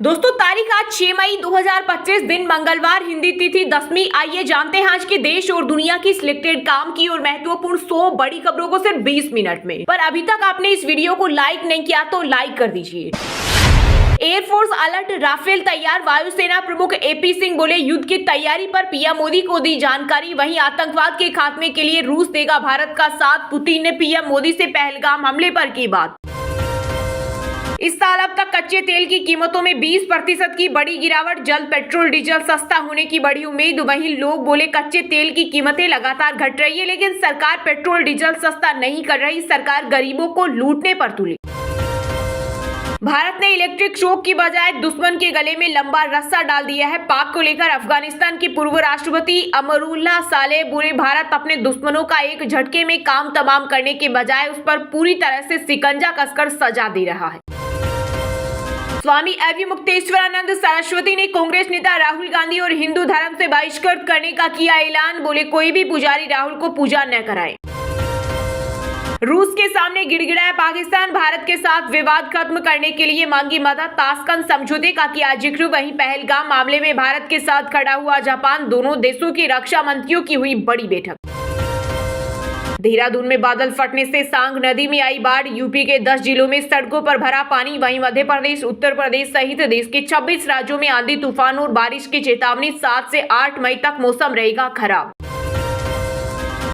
दोस्तों तारीख आज 6 मई 2025 दिन मंगलवार, हिंदी तिथि 10वीं। आइए जानते हैं आज के देश और दुनिया की सिलेक्टेड काम की और महत्वपूर्ण 100 बड़ी खबरों को सिर्फ 20 मिनट में। पर अभी तक आपने इस वीडियो को लाइक नहीं किया तो लाइक कर दीजिए। एयरफोर्स अलर्ट, राफेल तैयार। वायुसेना प्रमुख एपी सिंह बोले युद्ध की तैयारी पर पीएम मोदी को दी जानकारी। वहीं आतंकवाद के खात्मे के लिए रूस देगा भारत का साथ। पुतिन ने पीएम मोदी से पहलगाम हमले पर की बात। इस साल अब तक कच्चे तेल की कीमतों में 20% की बड़ी गिरावट। जल्द पेट्रोल डीजल सस्ता होने की बड़ी उम्मीद। वहीं लोग बोले कच्चे तेल की कीमतें लगातार घट रही है, लेकिन सरकार पेट्रोल डीजल सस्ता नहीं कर रही। सरकार गरीबों को लूटने पर तुली। भारत ने इलेक्ट्रिक शॉक की बजाय दुश्मन के गले में लंबा रस्सा डाल दिया है। पाक को लेकर अफगानिस्तान के पूर्व राष्ट्रपति अमरुल्लाह सालेह बोले भारत अपने दुश्मनों का एक झटके में काम तमाम करने के बजाय उस पर पूरी तरह से शिकंजा कसकर सजा दे रहा है। स्वामी अविमुक्तेश्वरानंद सरस्वती ने कांग्रेस नेता राहुल गांधी और हिंदू धर्म से बहिष्कृत करने का किया ऐलान। बोले कोई भी पुजारी राहुल को पूजा न कराए। रूस के सामने गिड़गिड़ाया पाकिस्तान, भारत के साथ विवाद खत्म करने के लिए मांगी मदद। ताशकंद समझौते का किया जिक्र। वहीं पहलगाम मामले में भारत के साथ खड़ा हुआ जापान। दोनों देशों के रक्षा मंत्रियों की हुई बड़ी बैठक। देहरादून में बादल फटने से सांग नदी में आई बाढ़। यूपी के 10 जिलों में सड़कों पर भरा पानी। वहीं मध्य प्रदेश, उत्तर प्रदेश सहित देश के 26 राज्यों में आंधी तूफान और बारिश की चेतावनी। 7 से 8 मई तक मौसम रहेगा खराब।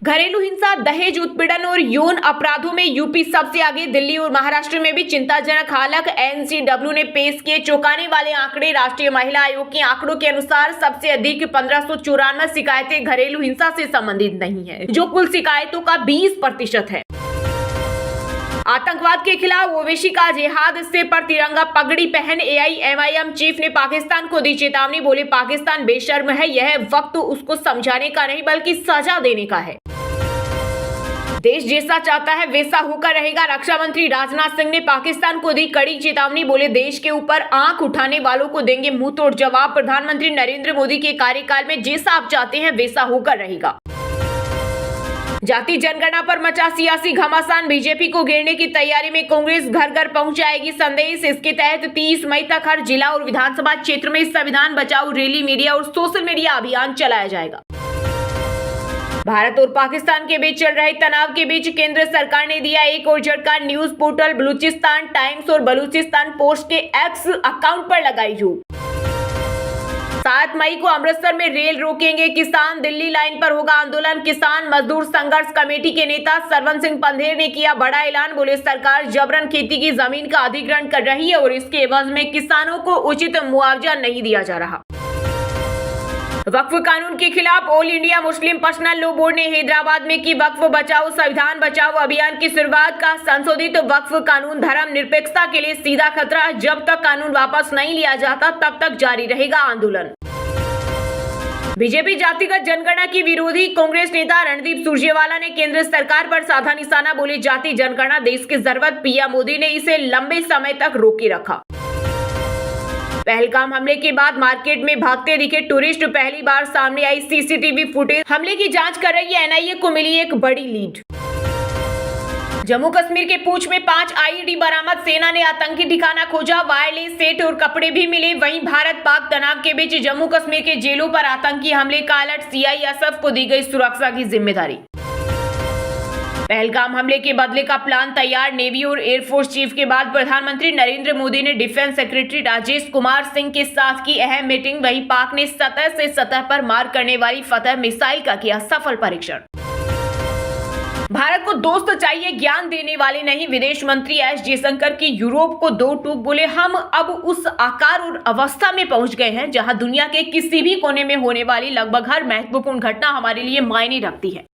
घरेलू हिंसा, दहेज, उत्पीड़न और यौन अपराधों में यूपी सबसे आगे। दिल्ली और महाराष्ट्र में भी चिंताजनक हालत। एनसीडब्ल्यू ने पेश किए चौंकाने वाले आंकड़े। राष्ट्रीय महिला आयोग के आंकड़ों के अनुसार सबसे अधिक 1594 शिकायतें घरेलू हिंसा से संबंधित नहीं है, जो कुल शिकायतों का 20% है। आतंकवाद के खिलाफ ओवैसी का जिहाद, सिर पर तिरंगा पगड़ी पहन एआईएमआईएम चीफ ने पाकिस्तान को दी चेतावनी। बोले पाकिस्तान बेशर्म है, यह वक्त उसको समझाने का नहीं बल्कि सजा देने का है। देश जैसा चाहता है वैसा होकर रहेगा। रक्षा मंत्री राजनाथ सिंह ने पाकिस्तान को दी कड़ी चेतावनी। बोले देश के ऊपर आंख उठाने वालों को देंगे मुंह तोड़ जवाब। प्रधानमंत्री नरेंद्र मोदी के कार्यकाल में जैसा आप चाहते हैं वैसा होकर रहेगा। जाति जनगणना पर मचा सियासी घमासान। बीजेपी को घेरने की तैयारी में कांग्रेस घर घर पहुंचाएगी संदेश। इसके तहत 30 मई तक हर जिला और विधानसभा क्षेत्र में संविधान बचाओ रैली, मीडिया और सोशल मीडिया अभियान चलाया जाएगा। भारत और पाकिस्तान के बीच चल रहे तनाव के बीच केंद्र सरकार ने दिया एक और झटका। न्यूज पोर्टल बलूचिस्तान टाइम्स और बलूचिस्तान पोस्ट के एक्स अकाउंट पर लगाई रोक। 7 मई को अमृतसर में रेल रोकेंगे किसान। दिल्ली लाइन पर होगा आंदोलन। किसान मजदूर संघर्ष कमेटी के नेता सरवन सिंह पंधेर ने किया बड़ा ऐलान। बोले सरकार जबरन खेती की जमीन का अधिग्रहण कर रही है और इसके एवज में किसानों को उचित मुआवजा नहीं दिया जा रहा। वक्फ कानून के खिलाफ all India Muslim personal law board ने हैदराबाद में की वक्फ बचाओ संविधान बचाओ अभियान की शुरुआत। का संशोधित वक्फ कानून धर्म निरपेक्षता के लिए सीधा खतरा है। जब तक कानून वापस नहीं लिया जाता तब तक जारी रहेगा आंदोलन। बीजेपी जातिगत जनगणना की विरोधी। कांग्रेस नेता रणदीप सुरजेवाला ने केंद्र सरकार पर साधा निशाना। बोले जाति जनगणना देश की जरूरत, पीएम मोदी ने इसे लंबे समय तक रोके रखा। पहलगाम हमले के बाद मार्केट में भागते दिखे टूरिस्ट। पहली बार सामने आई सीसीटीवी फुटेज। हमले की जांच कर रही एनआईए को मिली एक बड़ी लीड। जम्मू कश्मीर के पूंछ में 5 आईईडी बरामद। सेना ने आतंकी ठिकाना खोजा। वायरलेस सेट और कपड़े भी मिले। वहीं भारत पाक तनाव के बीच जम्मू कश्मीर के जेलों पर आतंकी हमले का अलर्ट। सीआईएसएफ को दी गई सुरक्षा की जिम्मेदारी। पहलगाम हमले के बदले का प्लान तैयार। नेवी और एयरफोर्स चीफ के बाद प्रधानमंत्री नरेंद्र मोदी ने डिफेंस सेक्रेटरी राजेश कुमार सिंह के साथ की अहम मीटिंग। वहीं पाक ने सतह से सतह पर मार करने वाली फतह मिसाइल का किया सफल परीक्षण। भारत को दोस्त चाहिए, ज्ञान देने वाले नहीं। विदेश मंत्री एस जयशंकर की यूरोप को दो टूक। बोले हम अब उस आकार और अवस्था में पहुंच गए हैं जहां दुनिया के किसी भी कोने में होने वाली लगभग हर महत्वपूर्ण घटना हमारे लिए मायने रखती है।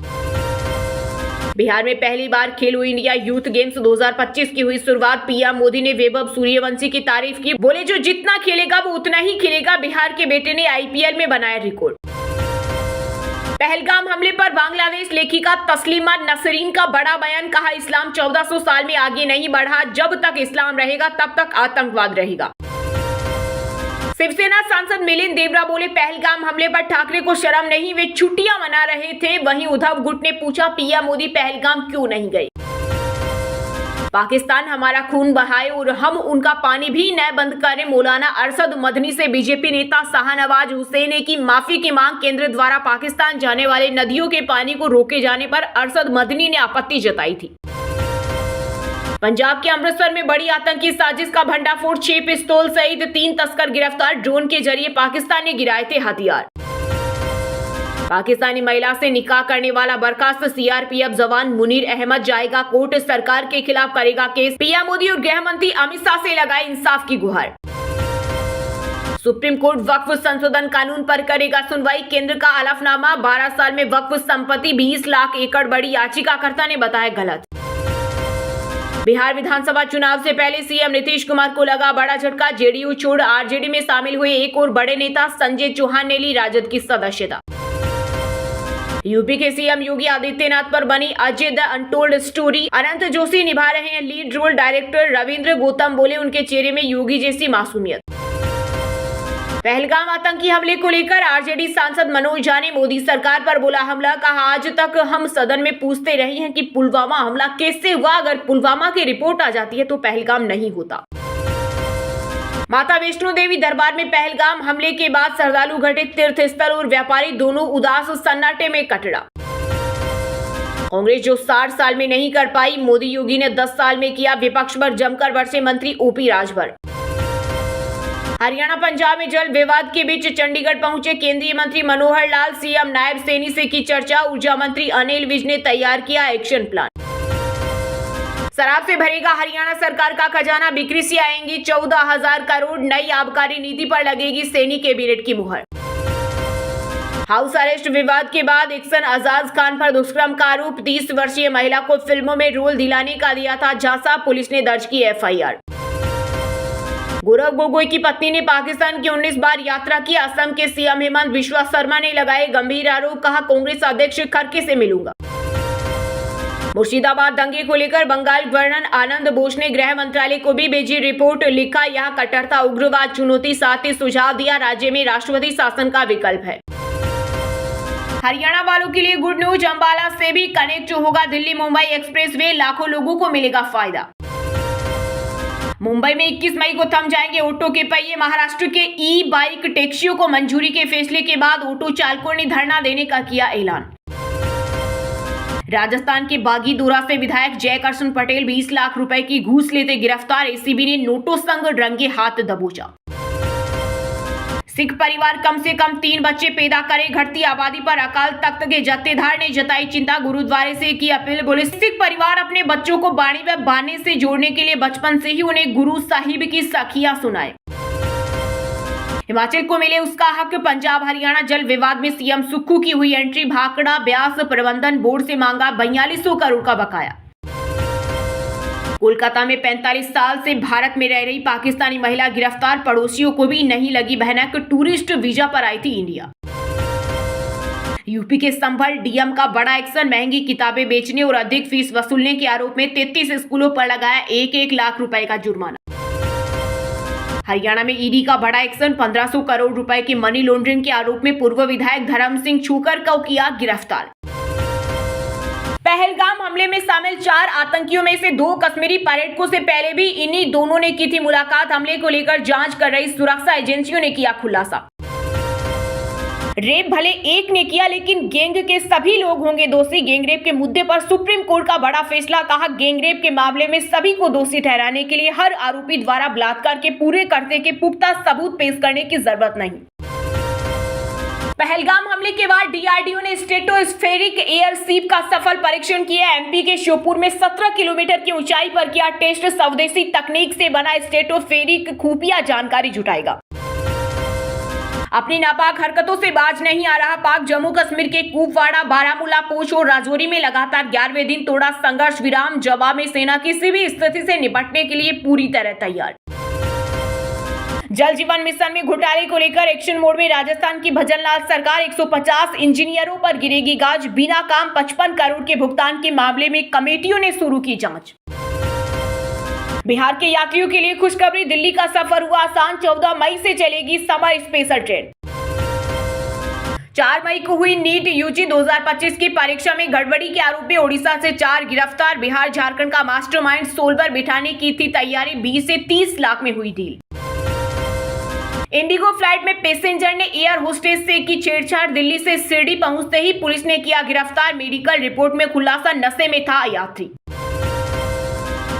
बिहार में पहली बार खेलो इंडिया यूथ गेम्स 2025 की हुई शुरुआत। पीएम मोदी ने वैभव सूर्यवंशी की तारीफ की। बोले जो जितना खेलेगा वो उतना ही खेलेगा। बिहार के बेटे ने आईपीएल में बनाया रिकॉर्ड। पहलगाम हमले पर बांग्लादेश लेखिका तस्लीमा नसरीन का बड़ा बयान। कहा इस्लाम 1400 साल में आगे नहीं बढ़ा। जब तक इस्लाम रहेगा तब तक आतंकवाद रहेगा। शिवसेना सांसद मिलिंद देवरा बोले पहलगाम हमले पर ठाकरे को शर्म नहीं, वे छुट्टियां मना रहे थे। वहीं उद्धव गुट ने पूछा पीएम मोदी पहलगाम क्यों नहीं गए। पाकिस्तान हमारा खून बहाए और हम उनका पानी भी न बंद करें। मौलाना अरशद मदनी से बीजेपी नेता शाहनवाज हुसैन की माफी की मांग। केंद्र द्वारा पाकिस्तान जाने वाले नदियों के पानी को रोके जाने पर अरशद मदनी ने आपत्ति जताई थी। पंजाब के अमृतसर में बड़ी आतंकी साजिश का भंडाफोड़, 6 पिस्तौल सहित 3 तस्कर गिरफ्तार। ड्रोन के जरिए पाकिस्तान ने गिराए थे हथियार। पाकिस्तानी महिला से निकाह करने वाला बर्खास्त सीआरपीएफ जवान मुनीर अहमद जाएगा कोर्ट। सरकार के खिलाफ करेगा केस। पीएम मोदी और गृह मंत्री अमित शाह से लगाए इंसाफ की गुहार। सुप्रीम कोर्ट वक्फ संशोधन कानून पर करेगा सुनवाई। केंद्र का हलफनामा, 12 साल में वक्फ संपत्ति 20 लाख एकड़ बड़ी याचिकाकर्ता ने बताया गलत। बिहार विधानसभा चुनाव से पहले सीएम नीतीश कुमार को लगा बड़ा झटका। जेडीयू छोड़ आरजेडी में शामिल हुए एक और बड़े नेता संजय चौहान ने ली राजद की सदस्यता। यूपी के सीएम योगी आदित्यनाथ पर बनी Ajey the untold story. Anant Joshi निभा रहे हैं lead role. Director Ravindra Gautam बोले उनके चेहरे में योगी जैसी मासूमियत। पहलगाम आतंकी हमले को लेकर आरजेडी सांसद मनोज झा ने मोदी सरकार पर बोला हमला। कहा आज तक हम सदन में पूछते रहे हैं कि पुलवामा हमला कैसे हुआ। अगर पुलवामा की रिपोर्ट आ जाती है तो पहलगाम नहीं होता। माता वैष्णो देवी दरबार में पहलगाम हमले के बाद श्रद्धालु घटित, तीर्थस्थल और व्यापारी दोनों उदास, सन्नाटे में कटड़ा। कांग्रेस जो 60 साल में नहीं कर पाई, मोदी योगी ने 10 साल में किया। विपक्ष पर जमकर बरसे मंत्री ओपी राजभर। हरियाणा पंजाब में जल विवाद के बीच चंडीगढ़ पहुंचे केंद्रीय मंत्री मनोहर लाल। सीएम नायब सैनी से की चर्चा। ऊर्जा मंत्री अनिल विज ने तैयार किया एक्शन प्लान। शराब से भरेगा हरियाणा सरकार का खजाना, बिक्री से आएंगी 14,000 करोड़। नई आबकारी नीति पर लगेगी सैनी कैबिनेट की मुहर। हाउस अरेस्ट विवाद के बाद एक्शन, अजाज खान पर दुष्कर्म का आरोप। 30 वर्षीय महिला को फिल्मों में रोल दिलाने का दिया था झांसा, पुलिस ने दर्ज की एफआईआर। गौरव गोगोई की पत्नी ने पाकिस्तान की 19 बार यात्रा की। असम के सीएम हेमंत बिश्वा शर्मा ने लगाए गंभीर आरोप। कहा कांग्रेस अध्यक्ष खड़गे से मिलूंगा। मुर्शिदाबाद दंगे को लेकर बंगाल गवर्नर आनंद बोस ने गृह मंत्रालय को भी भेजी रिपोर्ट। लिखा यह कट्टरता, उग्रवाद चुनौती, साथ ही सुझाव दिया राज्य में राष्ट्रपति शासन का विकल्प है। हरियाणा वालों के लिए गुड न्यूज, अंबाला से भी कनेक्ट होगा दिल्ली मुंबई एक्सप्रेसवे। लाखों लोगों को मिलेगा फायदा। मुंबई में 21 मई को थम जाएंगे ऑटो के पहिए। महाराष्ट्र के ई बाइक टैक्सियों को मंजूरी के फैसले के बाद ऑटो चालकों ने धरना देने का किया ऐलान। राजस्थान के बागीदोरा से विधायक जयकर्षण पटेल 20 लाख रुपए की घूस लेते गिरफ्तार। एसीबी ने नोटों संग रंगे हाथ दबोचा। सिख परिवार कम से कम 3 बच्चे पैदा करे, घटती आबादी पर अकाल तख्त के जत्थेदार ने जताई चिंता। गुरुद्वारे से की अपील, बोले सिख परिवार अपने बच्चों को बाणी व बाने से जोड़ने के लिए बचपन से ही उन्हें गुरु साहिब की साखियां सुनाए। हिमाचल को मिले उसका हक, पंजाब हरियाणा जल विवाद में सीएम सुक्खू की हुई एंट्री। भाखड़ा ब्यास प्रबंधन बोर्ड से मांगा 4200 करोड़ का बकाया। कोलकाता में 45 साल से भारत में रह रही पाकिस्तानी महिला गिरफ्तार। पड़ोसियों को भी नहीं लगी भनक, टूरिस्ट वीजा पर आई थी इंडिया। यूपी के संभल डीएम का बड़ा एक्शन, महंगी किताबें बेचने और अधिक फीस वसूलने के आरोप में 33 स्कूलों पर लगाया 1-1 लाख रुपए का जुर्माना। हरियाणा में ईडी का बड़ा एक्शन, 1500 करोड़ रुपए की मनी लॉन्ड्रिंग के आरोप में पूर्व विधायक धर्म सिंह छूकर को किया गिरफ्तार। पहलगाम हमले में शामिल 4 आतंकियों में से 2 कश्मीरी पर्यटकों से पहले भी इन्हीं दोनों ने की थी मुलाकात। हमले को लेकर जांच कर रही सुरक्षा एजेंसियों ने किया खुलासा। रेप भले एक ने किया, लेकिन गैंग के सभी लोग होंगे दोषी। गैंगरेप के मुद्दे पर सुप्रीम कोर्ट का बड़ा फैसला। कहा गैंगरेप के मामले में सभी को दोषी ठहराने के लिए हर आरोपी द्वारा बलात्कार के पूरे करते के पुख्ता सबूत पेश करने की जरूरत नहीं। पहलगाम हमले के बाद डीआरडीओ ने स्ट्रेटोस्फेरिक एयरशिप का सफल परीक्षण किया। एमपी के श्योपुर में 17 किलोमीटर की ऊंचाई पर किया टेस्ट। स्वदेशी तकनीक से बना स्ट्रेटोस्फेरिक खुफिया जानकारी जुटाएगा। अपनी नापाक हरकतों से बाज नहीं आ रहा पाक। जम्मू कश्मीर के कुपवाड़ा, बारामूला, पूंछ और राजौरी में लगातार 11वें दिन तोड़ा संघर्ष विराम। जवाब में सेना किसी भी स्थिति से निपटने के लिए पूरी तरह तैयार। जल जीवन मिशन में घोटाले को लेकर एक्शन मोड में राजस्थान की भजनलाल सरकार। 150 इंजीनियरों पर गिरेगी गाज। बिना काम 55 करोड़ के भुगतान के मामले में कमेटियों ने शुरू की जांच। बिहार के यात्रियों के लिए खुशखबरी, दिल्ली का सफर हुआ आसान। 14 मई से चलेगी समर स्पेशल ट्रेन। 4 मई को हुई नीट यूजी 2025 की परीक्षा में गड़बड़ी के आरोप में ओडिशा से 4 गिरफ्तार। बिहार झारखंड का मास्टरमाइंड सोलवर बिठाने की थी तैयारी। 20 से 30 लाख में हुई डील। इंडिगो फ्लाइट में पैसेंजर ने एयर होस्टेस से की छेड़छाड़। दिल्ली से शिरडी पहुंचते ही पुलिस ने किया गिरफ्तार। मेडिकल रिपोर्ट में खुलासा, नशे में था यात्री।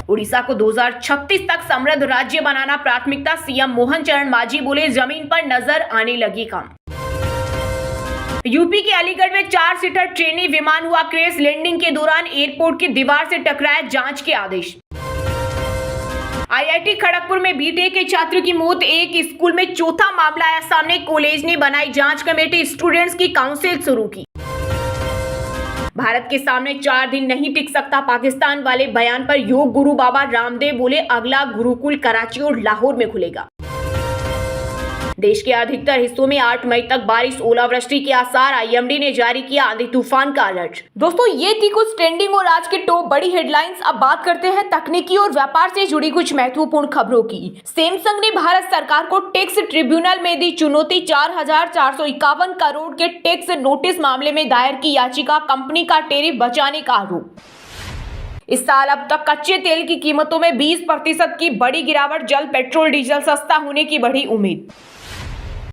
उड़ीसा को 2036 तक समृद्ध राज्य बनाना प्राथमिकता। सीएम मोहन चरण मांझी बोले, जमीन पर नजर आने लगी काम। यूपी के अलीगढ़ में 4 सीटर ट्रेनी विमान हुआ क्रैश। लैंडिंग के दौरान एयरपोर्ट की दीवार से टकराया, जांच के आदेश। आईआईटी खड़गपुर में बीटेक के छात्र की मौत। एक स्कूल में चौथा मामला आया सामने। कॉलेज ने बनाई जांच कमेटी, स्टूडेंट्स की काउंसिल शुरू की। भारत के सामने 4 दिन नहीं टिक सकता पाकिस्तान वाले बयान पर योग गुरु बाबा रामदेव बोले, अगला गुरुकुल कराची और लाहौर में खुलेगा। देश के अधिकतर हिस्सों में 8 मई तक बारिश, ओलावृष्टि के आसार। आईएमडी ने जारी किया आंधी तूफान का अलर्ट। दोस्तों, ये थी कुछ ट्रेंडिंग और आज के टॉप बड़ी हेडलाइंस। अब बात करते हैं तकनीकी और व्यापार से जुड़ी कुछ महत्वपूर्ण खबरों की। सैमसंग ने भारत सरकार को टैक्स ट्रिब्यूनल में दी चुनौती। 4,451 करोड़ के टैक्स नोटिस मामले में दायर की याचिका। कंपनी का टैरिफ बचाने का आरोप। इस साल अब तक कच्चे तेल की कीमतों में 20% की बड़ी गिरावट। जल्द पेट्रोल डीजल सस्ता होने की बढ़ी उम्मीद।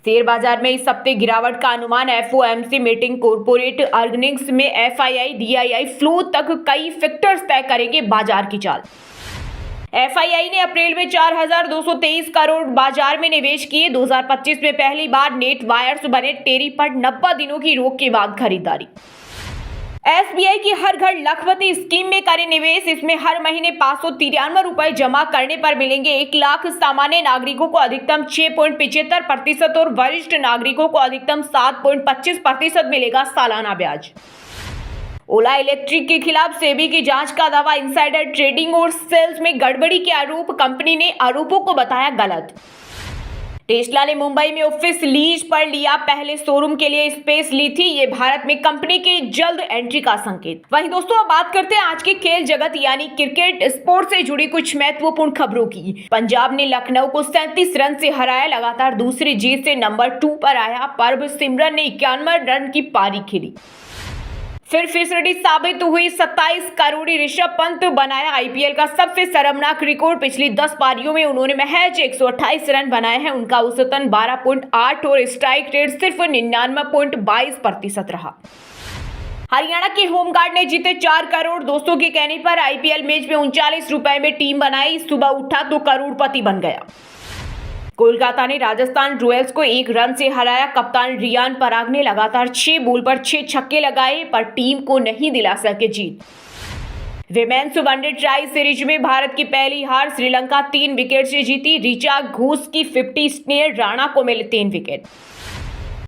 शेयर बाजार में इस हफ्ते गिरावट का अनुमान। एफओएमसी मीटिंग, कॉर्पोरेट अर्निंग्स में एफआईआई डीआईआई फ्लो तक कई फैक्टर्स तय करेंगे बाजार की चाल। एफआईआई ने अप्रैल में 4,223 करोड़ बाजार में निवेश किए। 2025 में पहली बार नेट वायर्स बने। टैरिफ पर 90 दिनों की रोक के बाद खरीदारी। एसबीआई की हर घर लखपति स्कीम में करें निवेश। इसमें हर महीने 593 रुपए जमा करने पर मिलेंगे 1 लाख। सामान्य नागरिकों को अधिकतम 6.75% और वरिष्ठ नागरिकों को अधिकतम 7.25% मिलेगा सालाना ब्याज। ओला इलेक्ट्रिक के खिलाफ सेबी की जांच का दावा। इनसाइडर ट्रेडिंग और सेल्स में गड़बड़ी के आरोप। कंपनी ने आरोपों को बताया गलत। टेस्ला ने मुंबई में ऑफिस लीज पर लिया। पहले शोरूम के लिए स्पेस ली थी। ये भारत में कंपनी के जल्द एंट्री का संकेत। वहीं दोस्तों, अब बात करते हैं आज के खेल जगत यानी क्रिकेट स्पोर्ट से जुड़ी कुछ महत्वपूर्ण खबरों की। पंजाब ने लखनऊ को 37 रन से हराया। लगातार दूसरी जीत से नंबर 2 पर आया। परब सिमरन ने 91 रन की पारी खेली। फिर फिसलड़ी साबित हुई। 27 करोड़ी ऋषभ पंत बनाया आईपीएल का सबसे शर्मनाक रिकॉर्ड। पिछली 10 पारियों में उन्होंने महज 128 रन बनाए हैं। उनका औसतन 12.8 और स्ट्राइक रेट सिर्फ 99.22% रहा। हरियाणा के होमगार्ड ने जीते 4 करोड़। दोस्तों के कहने पर आईपीएल मैच में 39 रुपए में टीम बनाई। सुबह उठा तो करोड़पति बन गया। कोलकाता ने राजस्थान रॉयल्स को 1 रन से हराया। कप्तान रियान पराग ने लगातार 6 बॉल पर 6 छक्के लगाए, पर टीम को नहीं दिला सके जीत। विमेन्स वनडे ट्राई सीरीज में भारत की पहली हार। श्रीलंका 3 विकेट से जीती। ऋचा घोष की 50, स्नेह राणा को मिले 3 विकेट।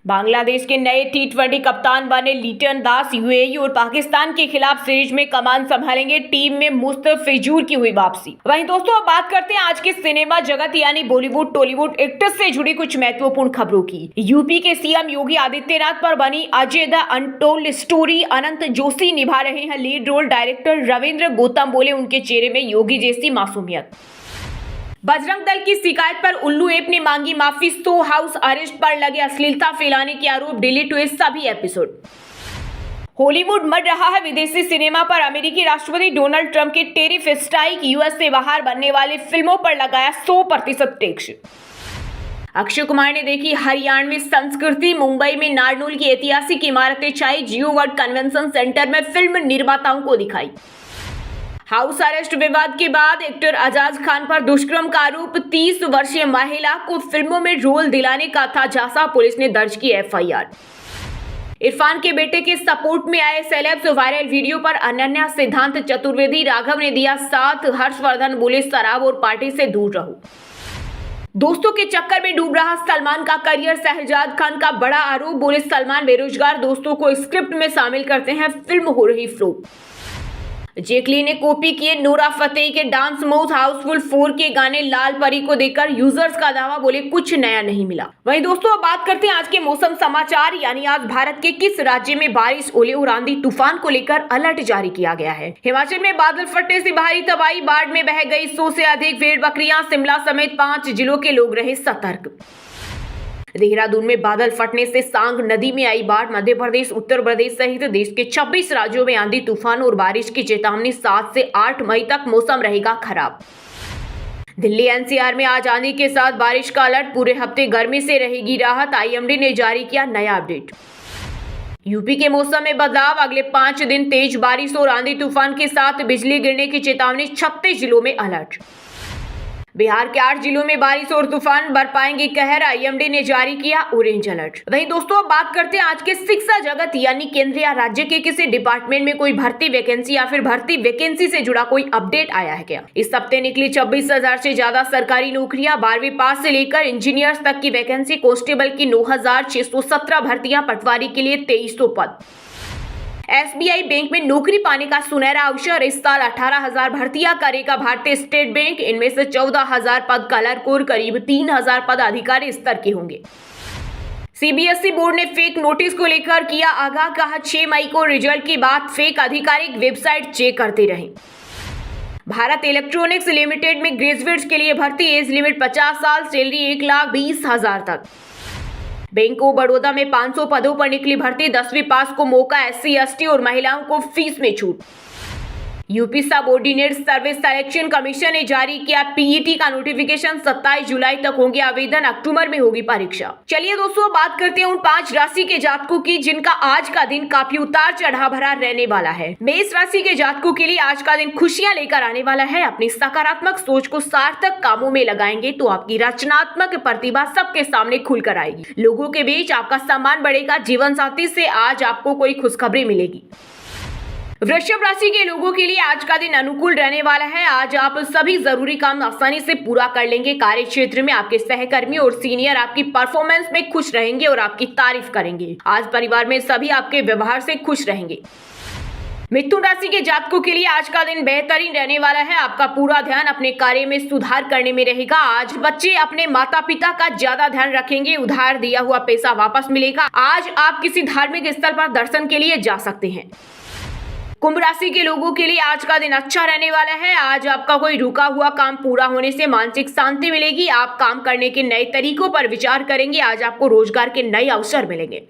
बांग्लादेश के नए T20 कप्तान बने लिटन दास। यूएई और पाकिस्तान के खिलाफ सीरीज में कमान संभालेंगे। टीम में मुस्तफिजुर की हुई वापसी। वहीं दोस्तों, अब बात करते हैं आज के सिनेमा जगत यानी बॉलीवुड टॉलीवुड एक्टर्स से जुड़ी कुछ महत्वपूर्ण खबरों की। यूपी के सीएम योगी आदित्यनाथ पर बनी Ajey the untold story. Anant Joshi निभा रहे हैं lead role. Director Ravindra Gautam बोले, उनके चेहरे में योगी जैसी मासूमियत। बजरंग दल की शिकायत पर उल्लू ऐप ने मांगी माफी। शो हाउस अरेस्ट पर लगे अश्लीलता फैलाने के आरोप। डिलीट हुए सभी एपिसोड। हॉलीवुड मर रहा है विदेशी सिनेमा पर। अमेरिकी राष्ट्रपति डोनाल्ड ट्रंप के टैरिफ स्ट्राइक। यूएस से बाहर बनने वाले फिल्मों पर लगाया 100% टैक्स। अक्षय कुमार ने देखी हरियाणवी संस्कृति। मुंबई में नारनौल की ऐतिहासिक इमारतें छाई। जियो वर्ल्ड कन्वेंशन सेंटर में फिल्म निर्माताओं को दिखाई। हाउस अरेस्ट विवाद के बाद एक्टर अजाज खान पर दुष्कर्म का आरोप। 30 वर्षीय महिला को फिल्मों में रोल दिलाने का था झांसा। पुलिस ने दर्ज की एफआईआर। इरफान के बेटे के सपोर्ट में आए सेलेब्स। वायरल वीडियो पर अनन्या, सिद्धांत चतुर्वेदी, राघव ने दिया साथ। हर्षवर्धन बोले, शराब और पार्टी से दूर रहो। दोस्तों के चक्कर में डूब रहा सलमान का करियर। शहजाद खान का बड़ा आरोप। बोले, सलमान बेरोजगार दोस्तों को स्क्रिप्ट में शामिल करते हैं, फिल्म हो रही फ्लॉप। जेकली ने कॉपी किए नोरा फतेही के डांस मूव्स। हाउसफुल 4 के गाने लाल परी को देखकर यूजर्स का दावा। बोले, कुछ नया नहीं मिला। वहीं दोस्तों, अब बात करते हैं आज के मौसम समाचार यानी आज भारत के किस राज्य में बारिश, ओले और आंधी तूफान को लेकर अलर्ट जारी किया गया है। हिमाचल में बादल फटने से भारी तबाही। बाढ़ में बह गई 100 से अधिक भेड़ बकरियां। शिमला समेत 5 जिलों के लोग रहे सतर्क। देहरादून में बादल फटने से सांग नदी में आई बाढ़। मध्य प्रदेश, उत्तर प्रदेश सहित देश के 26 राज्यों में आंधी तूफान और बारिश की चेतावनी। 7 से 8 मई तक मौसम रहेगा खराब। दिल्ली एनसीआर में आज आंधी के साथ बारिश का अलर्ट। पूरे हफ्ते गर्मी से रहेगी राहत। आईएमडी ने जारी किया नया अपडेट। यूपी के मौसम में बदलाव। अगले 5 दिन तेज बारिश और आंधी तूफान के साथ बिजली गिरने की चेतावनी। 36 जिलों में अलर्ट। बिहार के 8 जिलों में बारिश और तूफान बरपाएंगे कहर। आईएमडी ने जारी किया ऑरेंज अलर्ट। वहीं दोस्तों, अब बात करते हैं आज के शिक्षा जगत यानी केंद्र या राज्य के किसी डिपार्टमेंट में कोई भर्ती वैकेंसी या फिर भर्ती वैकेंसी से जुड़ा कोई अपडेट आया है क्या। इस हफ्ते निकली 26,000 से ज्यादा सरकारी नौकरियां। 12वीं पास से लेकर इंजीनियर्स तक की वैकेंसी। कांस्टेबल की 9,617 भर्तियां। पटवारी के लिए 2300 पद। एसबीआई बैंक में नौकरी पाने का सुनहरा अवसर। इस साल 18,000 भर्तियां करेगा भारतीय स्टेट बैंक। इनमें से 14,000 पद क्लर्क और करीब 3,000 पद अधिकारी स्तर के होंगे। सीबीएसई बोर्ड ने फेक नोटिस को लेकर किया आगाह। कहा 6 मई को रिजल्ट के बाद फेक आधिकारिक वेबसाइट चेक करते रहें। भारत इलेक्ट्रॉनिक्स लिमिटेड में ग्रेजुएट्स के लिए भर्ती। एज लिमिट 50 साल। सैलरी 1,20,000 तक। बैंक ऑफ बड़ौदा में 500 पदों पर निकली भर्ती। 10वीं पास को मौका। SC, ST और महिलाओं को फीस में छूट। UP subordinate service selection commission ने जारी किया पीईटी का नोटिफिकेशन। 27 जुलाई तक होंगे आवेदन। अक्टूबर में होगी परीक्षा। चलिए दोस्तों, बात करते हैं उन 5 राशि के जातकों की जिनका आज का दिन काफी उतार चढ़ाव भरा रहने वाला है। मेष राशि के जातकों के लिए आज का दिन खुशियां लेकर आने वाला है। अपनी सकारात्मक सोच को सार्थक कामों में लगाएंगे तो आपकी रचनात्मक प्रतिभा सबके सामने खुलकर आएगी। लोगों के बीच आपका सम्मान बढ़ेगा। जीवन साथी से आज आपको कोई खुशखबरी मिलेगी। वृषभ राशि के लोगों के लिए आज का दिन अनुकूल रहने वाला है। आज आप सभी जरूरी काम आसानी से पूरा कर लेंगे। कार्य क्षेत्र में आपके सहकर्मी और सीनियर आपकी परफॉर्मेंस में खुश रहेंगे और आपकी तारीफ करेंगे। आज परिवार में सभी आपके व्यवहार से खुश रहेंगे। मिथुन राशि के जातकों के लिए आज का दिन बेहतरीन रहने वाला है। आपका पूरा ध्यान अपने कार्य में सुधार करने में रहेगा। आज बच्चे अपने माता पिता का ज्यादा ध्यान रखेंगे। उधार दिया हुआ पैसा वापस मिलेगा। आज आप किसी धार्मिक स्थल पर दर्शन के लिए जा सकते हैं। कुंभ राशि के लोगों के लिए आज का दिन अच्छा रहने वाला है। आज आपका कोई रुका हुआ काम पूरा होने से मानसिक शांति मिलेगी। आप काम करने के नए तरीकों पर विचार करेंगे। आज आपको रोजगार के नए अवसर मिलेंगे।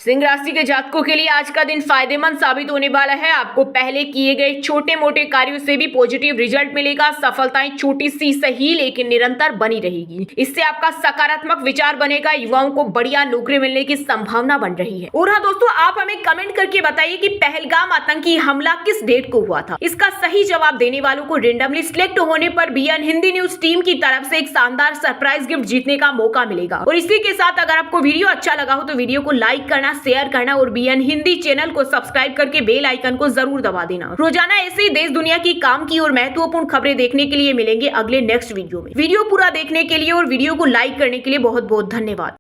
सिंह राशि के जातकों के लिए आज का दिन फायदेमंद साबित होने वाला है। आपको पहले किए गए छोटे मोटे कार्यों से भी पॉजिटिव रिजल्ट मिलेगा। सफलताएं छोटी सी सही लेकिन निरंतर बनी रहेगी। इससे आपका सकारात्मक विचार बनेगा। युवाओं को बढ़िया नौकरी मिलने की संभावना बन रही है। और हाँ दोस्तों, आप हमें कमेंट करके बताइए कि पहलगाम आतंकी हमला किस डेट को हुआ था। इसका सही जवाब देने वालों को रेंडमली सिलेक्ट होने पर बीएन हिंदी न्यूज टीम की तरफ से एक शानदार सरप्राइज गिफ्ट जीतने का मौका मिलेगा। और इसी के साथ अगर आपको वीडियो अच्छा लगा हो तो वीडियो को लाइक करना, शेयर करना और बीएन हिंदी चैनल को सब्सक्राइब करके बेल आइकन को जरूर दबा देना। रोजाना ऐसे ही देश दुनिया की काम की और महत्वपूर्ण खबरें देखने के लिए मिलेंगे अगले नेक्स्ट वीडियो में। वीडियो पूरा देखने के लिए और वीडियो को लाइक करने के लिए बहुत बहुत धन्यवाद।